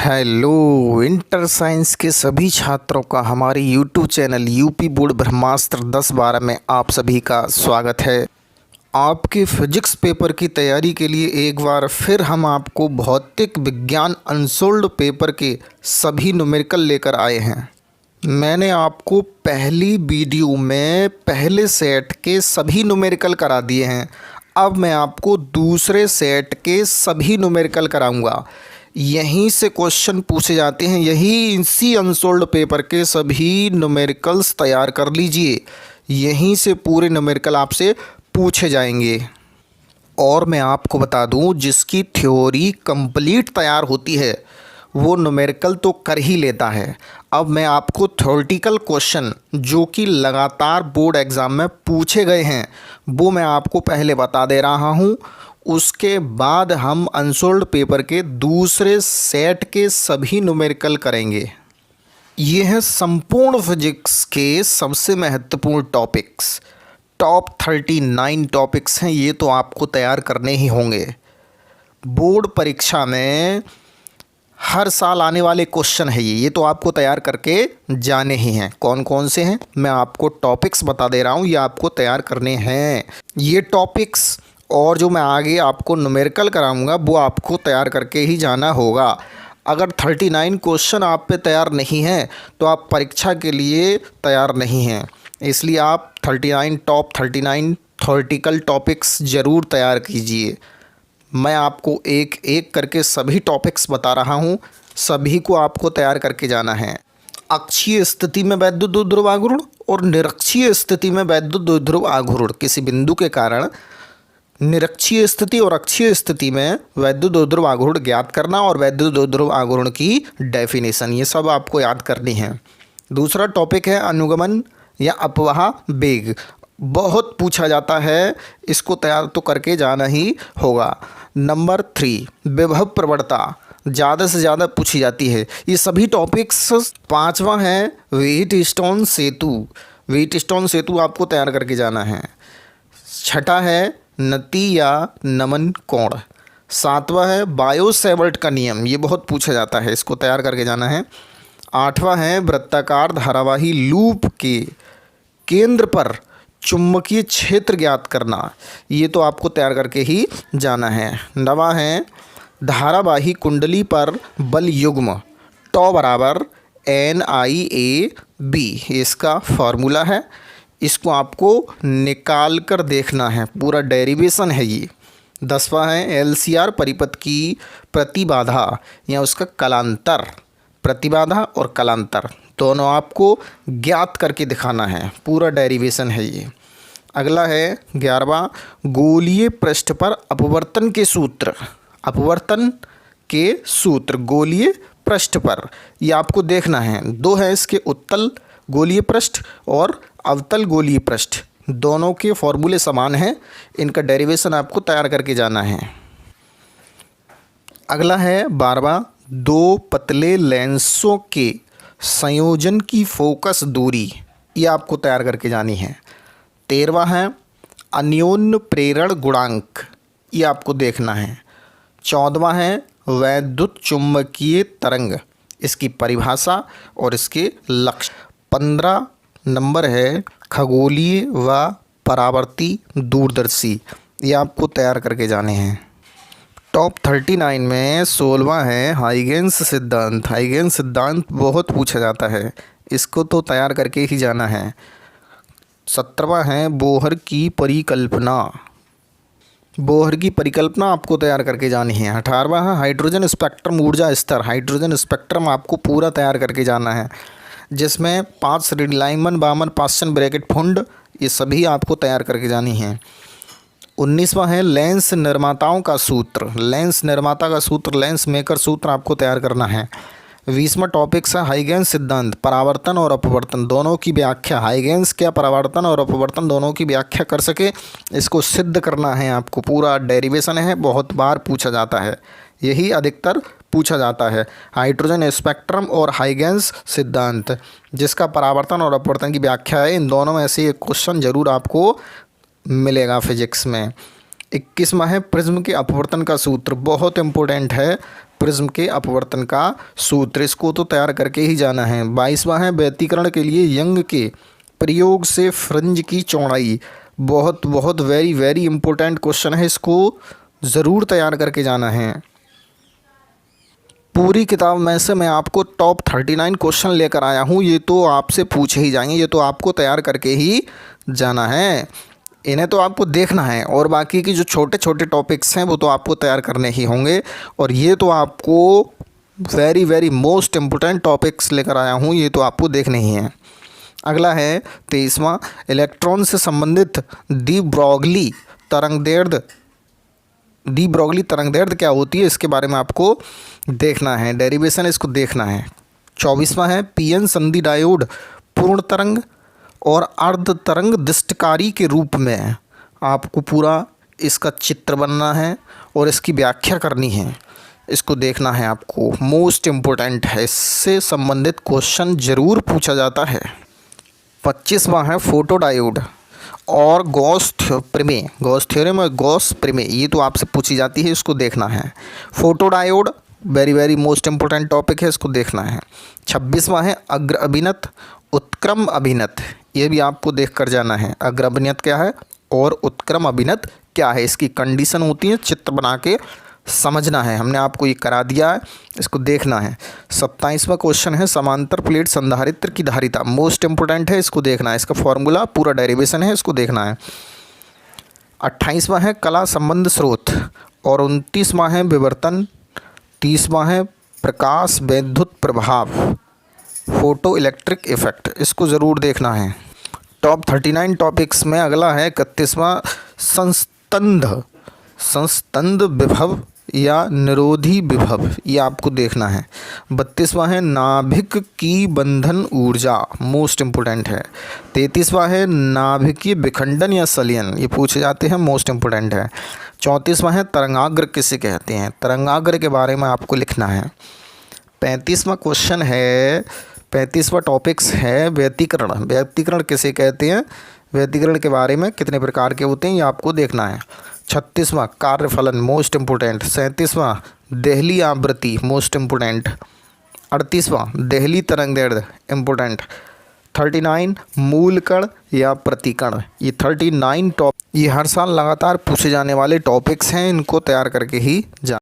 Hello inter science के सभी छात्रों का हमारे यूट्यूब चैनल यूपी बोर्ड ब्रह्मास्त्र 10-12 में आप सभी का स्वागत है। आपके फिजिक्स पेपर की तैयारी के लिए एक बार फिर हम आपको भौतिक विज्ञान अनसोल्ड पेपर के सभी न्यूमेरिकल लेकर आए हैं। मैंने आपको पहली वीडियो में पहले सेट के सभी न्यूमेरिकल करा दिए हैं। अब मैं आपको दूसरे सेट के सभी न्यूमेरिकल कराऊंगा। यहीं से क्वेश्चन पूछे जाते हैं, यही इसी अनसोल्ड पेपर के सभी न्यूमेरिकल्स तैयार कर लीजिए। यहीं से पूरे न्यूमेरिकल आपसे पूछे जाएंगे। और मैं आपको बता दूं, जिसकी थ्योरी कंप्लीट तैयार होती है वो न्यूमेरिकल तो कर ही लेता है। अब मैं आपको थ्योरेटिकल क्वेश्चन जो कि लगातार बोर्ड एग्ज़ाम में पूछे गए हैं वो मैं आपको पहले बता दे रहा हूँ। उसके बाद हम अनसोल्ड पेपर के दूसरे सेट के सभी न्यूमेरिकल करेंगे। ये हैं संपूर्ण फिजिक्स के सबसे महत्वपूर्ण टॉपिक्स। टॉप 39 टॉपिक्स हैं, ये तो आपको तैयार करने ही होंगे। बोर्ड परीक्षा में हर साल आने वाले क्वेश्चन है ये तो आपको तैयार करके जाने ही हैं। कौन कौन से हैं मैं आपको टॉपिक्स बता दे रहा हूँ, ये आपको तैयार करने हैं। ये टॉपिक्स और जो मैं आगे आपको न्यूमेरिकल कराऊंगा वो आपको तैयार करके ही जाना होगा। अगर 39 क्वेश्चन आप पे तैयार नहीं हैं तो आप परीक्षा के लिए तैयार नहीं हैं। इसलिए आप टॉप 39 थ्योरेटिकल टॉपिक्स ज़रूर तैयार कीजिए। मैं आपको एक एक करके सभी टॉपिक्स बता रहा हूँ, सभी को आपको तैयार करके जाना है। अक्षीय स्थिति में वैद्युत द्विध्रुव आघूर्ण और निरक्षीय स्थिति में वैद्युत द्विध्रुव आघूर्ण किसी बिंदु के कारण निरक्षीय स्थिति और अक्षीय स्थिति में वैद्युत द्विध्रुव आघूर्ण ज्ञात करना और वैद्युत द्विध्रुव आघूर्ण की डेफिनेशन, ये सब आपको याद करनी है। दूसरा टॉपिक है अनुगमन या अपवाह वेग। बहुत पूछा जाता है, इसको तैयार तो करके जाना ही होगा। नंबर 3 विभव प्रवणता, ज़्यादा से ज़्यादा पूछी जाती है। ये सभी टॉपिक्स। पांचवा है व्हीटस्टोन सेतु। व्हीटस्टोन सेतु आपको तैयार करके जाना है। छठा है नति या नमन कोण। सातवां है बायो-सैवर्ट का नियम, ये बहुत पूछा जाता है, इसको तैयार करके जाना है। आठवां है वृत्ताकार धारावाही लूप के केंद्र पर चुंबकीय क्षेत्र ज्ञात करना, ये तो आपको तैयार करके ही जाना है। नवां है धारावाही कुंडली पर बल युग्म टॉ बराबर NIAB, इसका फॉर्मूला है, इसको आपको निकाल कर देखना है, पूरा डेरिवेशन है ये। 10वां है LCR परिपथ की प्रतिबाधा या उसका कलांतर। प्रतिबाधा और कलांतर दोनों आपको ज्ञात करके दिखाना है, पूरा डेरिवेशन है ये। अगला है 11वां गोलीय पृष्ठ पर अपवर्तन के सूत्र। अपवर्तन के सूत्र गोलीय पृष्ठ पर, ये आपको देखना है। दो है इसके, उत्तल गोलीय पृष्ठ और अवतल गोलीय पृष्ठ, दोनों के फॉर्मूले समान हैं, इनका डेरिवेशन आपको तैयार करके जाना है। अगला है 12वां दो पतले लेंसों के संयोजन की फोकस दूरी, ये आपको तैयार करके जानी है। 13वां है अन्योन्य प्रेरण गुणांक, ये आपको देखना है। 14वां है वैद्युत चुंबकीय तरंग, इसकी परिभाषा और इसके लक्ष्य। 15 नंबर है खगोलीय व परावर्ती दूरदर्शी, ये आपको तैयार करके जाने हैं। टॉप 39 में 16वां है हाइगेंस सिद्धांत। हाइगेंस सिद्धांत बहुत पूछा जाता है, इसको तो तैयार करके ही जाना है। 17वां है बोहर की परिकल्पना। बोहर की परिकल्पना आपको तैयार करके जानी है। 18वां है हाइड्रोजन स्पेक्ट्रम ऊर्जा स्तर। हाइड्रोजन स्पेक्ट्रम आपको पूरा तैयार करके जाना है, जिसमें 5 श्रेणी लाइनमैन, बामन, पास्चन, ब्रैकेट, फुंड, ये सभी आपको तैयार करके जानी है। 19वां है लेंस निर्माताओं का सूत्र। लेंस निर्माता का सूत्र, लेंस मेकर सूत्र आपको तैयार करना है। 20वां टॉपिक्स है हाइगेंस सिद्धांत, परावर्तन और अपवर्तन दोनों की व्याख्या। हाइगेंस क्या परावर्तन और अपवर्तन दोनों की व्याख्या कर सके, इसको सिद्ध करना है आपको, पूरा डेरिवेशन है, बहुत बार पूछा जाता है, यही अधिकतर पूछा जाता है। हाइड्रोजन स्पेक्ट्रम और हाइगेंस सिद्धांत, जिसका परावर्तन और अपवर्तन की व्याख्या है, इन दोनों में से एक क्वेश्चन जरूर आपको मिलेगा फिजिक्स में। 21वां है प्रिज्म के अपवर्तन का सूत्र, बहुत इंपॉर्टेंट है। प्रिज्म के अपवर्तन का सूत्र, इसको तो तैयार करके ही जाना है। 22वां है व्यतिकरण के लिए यंग के प्रयोग से फ्रिंज की चौड़ाई। बहुत बहुत वेरी वेरी इंपॉर्टेंट क्वेश्चन है, इसको ज़रूर तैयार करके जाना है। पूरी किताब में से मैं आपको टॉप 39 क्वेश्चन लेकर आया हूँ, ये तो आपसे पूछे ही जाएंगे, ये तो आपको तैयार करके ही जाना है, इन्हें तो आपको देखना है। और बाकी की जो छोटे छोटे टॉपिक्स हैं वो तो आपको तैयार करने ही होंगे, और ये तो आपको very very most important topics लेकर आया हूँ, ये तो आपको देखने ही हैं। अगला है 23वां, इलेक्ट्रॉन से संबंधित डी ब्रॉगली तरंगदैर्ध्य क्या होती है, इसके बारे में आपको देखना है, डेरिवेशन इसको देखना है। 24वां है पीएन संधि डायोड पूर्ण तरंग और अर्ध तरंग दृष्टकारी के रूप में आपको पूरा इसका चित्र बनना है और इसकी व्याख्या करनी है, इसको देखना है आपको, मोस्ट इम्पोर्टेंट है, इससे संबंधित क्वेश्चन ज़रूर पूछा जाता है। 25वां है फोटो डायोड और गॉस थ्योरम और गॉस प्रमेय, ये तो आपसे पूछी जाती है, इसको देखना है। Photo diode very very most important topic है, इसको देखना है। 26वां है अग्र अभिनत उत्क्रम अभिनत, ये भी आपको देख कर जाना है। अग्र अभिनत क्या है और उत्क्रम अभिनत क्या है, इसकी कंडीशन होती है, चित्र बना के समझना है, हमने आपको ये करा दिया है, इसको देखना है। 27वां क्वेश्चन है समांतर प्लेट संधारित्र की धारिता, मोस्ट इम्पोर्टेंट है, इसको देखना है, इसका फॉर्मूला पूरा डेरिवेशन है, इसको देखना है। 28वां है कला संबंध स्रोत और 29वां है विवर्तन। 30वां है प्रकाश वैद्युत प्रभाव फोटो इलेक्ट्रिक इफेक्ट, इसको ज़रूर देखना है। टॉप 39 टॉपिक्स में अगला है 31वां संस्तंद विभव या निरोधी विभव, ये आपको देखना है। 32वां है नाभिक की बंधन ऊर्जा, मोस्ट इम्पोर्टेंट है। 33वां है नाभिकीय विखंडन या सलियन, ये पूछे जाते हैं, मोस्ट इम्पोर्टेंट है। 34वां है तरंगाग्र किसे कहते हैं, तरंगाग्र के बारे में आपको लिखना है। 35वां क्वेश्चन है, 35वां टॉपिक्स है व्यतिकरण किसे कहते हैं, व्यतिकरण के बारे में कितने प्रकार के होते हैं, ये आपको देखना है। 36वां कार्यफलन, मोस्ट इम्पोर्टेंट। 37वां देहली आवृत्ति, मोस्ट इम्पोर्टेंट। 38वां देहली तरंगदैर्ध्य, इम्पोर्टेंट। 39 मूलकण या प्रतिकण, ये 39 ये हर साल लगातार पूछे जाने वाले टॉपिक्स हैं, इनको तैयार करके ही जा